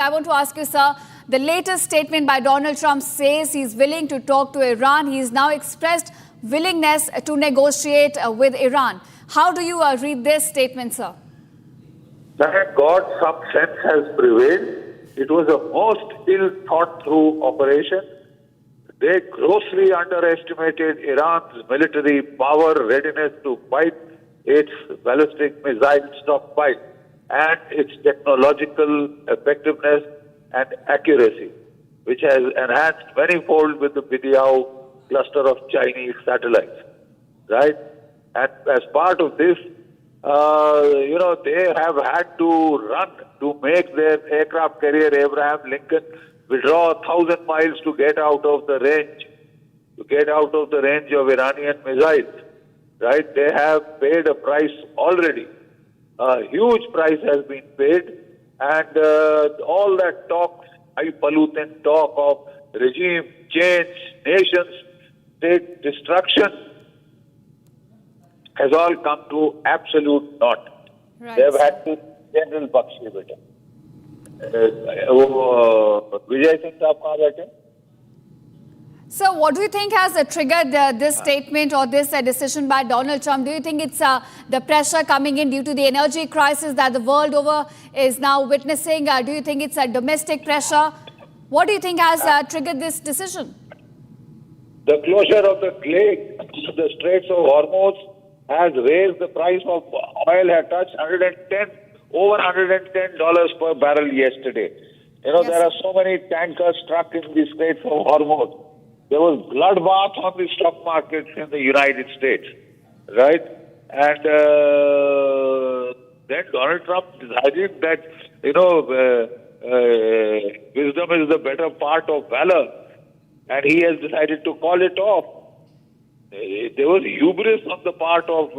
I want to ask you, sir, the latest statement by Donald Trump says he's willing to talk to Iran. He's now expressed willingness to negotiate with Iran. How do you read this statement, sir? Thank God some sense has prevailed. It was a most ill-thought-through operation. They grossly underestimated Iran's military power, readiness to fight its ballistic missile stockpile, and its technological effectiveness and accuracy, which has enhanced manifold with the Bidyao cluster of Chinese satellites, right? And as part of this, they have had to run to make their aircraft carrier Abraham Lincoln withdraw 1,000 miles to get out of the range, of Iranian missiles, right? They have paid a price already. A huge price has been paid, and all that talk, highfalutin talk of regime change, nation state destruction, has all come to absolute naught. Right. They have had to General Bakshi beta. Vijay Singh saab kahan baithe? So what do you think has triggered this statement or this decision by Donald Trump? Do you think it's the pressure coming in due to the energy crisis that the world over is now witnessing? Do you think it's a domestic pressure? What do you think has triggered this decision? The closure of the Straits of Hormuz has raised the price of oil, had touched over $110 per barrel yesterday. Yes. There are so many tankers stuck in the Straits of Hormuz. There was bloodbath on the stock markets in the United States, right? And then Donald Trump decided that, wisdom is the better part of valor, and he has decided to call it off. There was hubris on the part of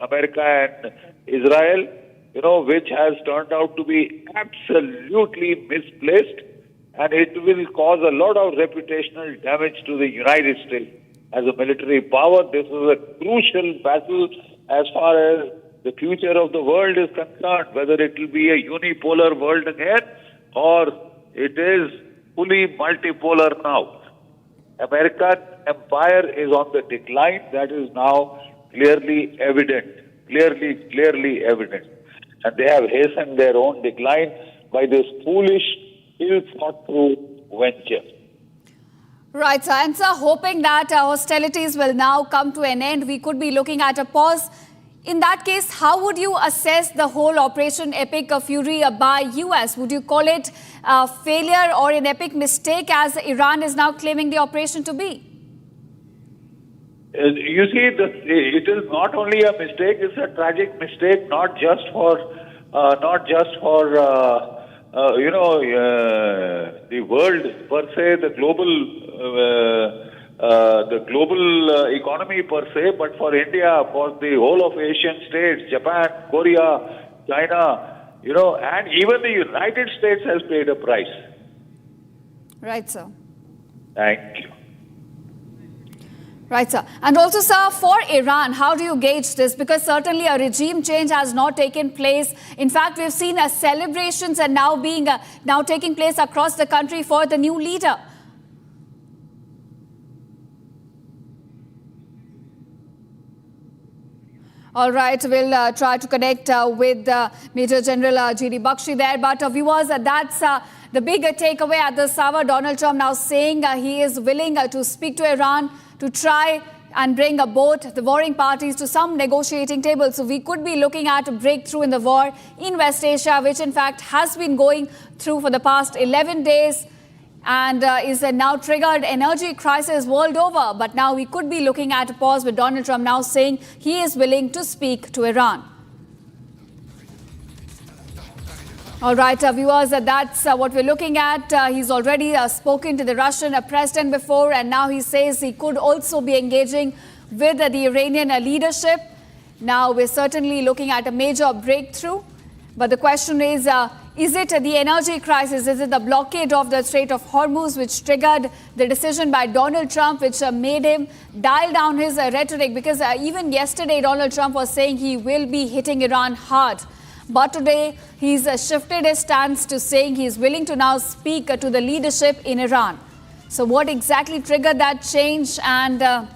America and Israel, which has turned out to be absolutely misplaced. And it will cause a lot of reputational damage to the United States as a military power. This is a crucial battle as far as the future of the world is concerned, whether it will be a unipolar world again or it is fully multipolar now. American empire is on the decline. That is now clearly evident. Clearly evident. And they have hastened their own decline by this foolish, ill-thought-through venture. Right, sir. And sir, hoping that hostilities will now come to an end, we could be looking at a pause. In that case, how would you assess the whole Operation Epic Fury by US? Would you call it a failure or an epic mistake, as Iran is now claiming the operation to be? You see, it is not only a mistake; it's a tragic mistake, not just for the world per se, the global economy per se, but for India, for the whole of Asian states, Japan, Korea, China, and even the United States has paid a price. Right, sir. Thank you. Right, sir. And also, sir, for Iran, how do you gauge this? Because certainly a regime change has not taken place. In fact, we've seen celebrations are now taking place across the country for the new leader. All right, we'll try to connect with Major General G.D. Bakshi there. But viewers, that's the big takeaway at this hour. Donald Trump now saying he is willing to speak to Iran, to try and bring both the warring parties to some negotiating table. So we could be looking at a breakthrough in the war in West Asia, which in fact has been going through for the past 11 days and is a now triggered energy crisis world over. But now we could be looking at a pause with Donald Trump now saying he is willing to speak to Iran. All right, viewers, that's what we're looking at. He's already spoken to the Russian president before, and now he says he could also be engaging with the Iranian leadership. Now, we're certainly looking at a major breakthrough. But the question is it the energy crisis? Is it the blockade of the Strait of Hormuz which triggered the decision by Donald Trump, which made him dial down his rhetoric? Because even yesterday, Donald Trump was saying he will be hitting Iran hard. But today, he's shifted his stance to saying he's willing to now speak to the leadership in Iran. So what exactly triggered that change, and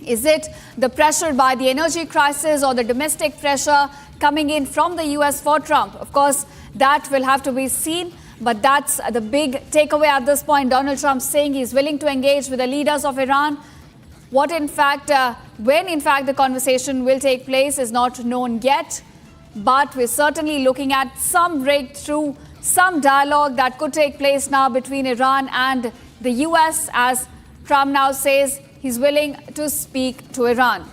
is it the pressure by the energy crisis or the domestic pressure coming in from the US for Trump? Of course, that will have to be seen, but that's the big takeaway at this point. Donald Trump saying he's willing to engage with the leaders of Iran. What in fact, when in fact the conversation will take place is not known yet. But we're certainly looking at some breakthrough, some dialogue that could take place now between Iran and the US, as Trump now says he's willing to speak to Iran.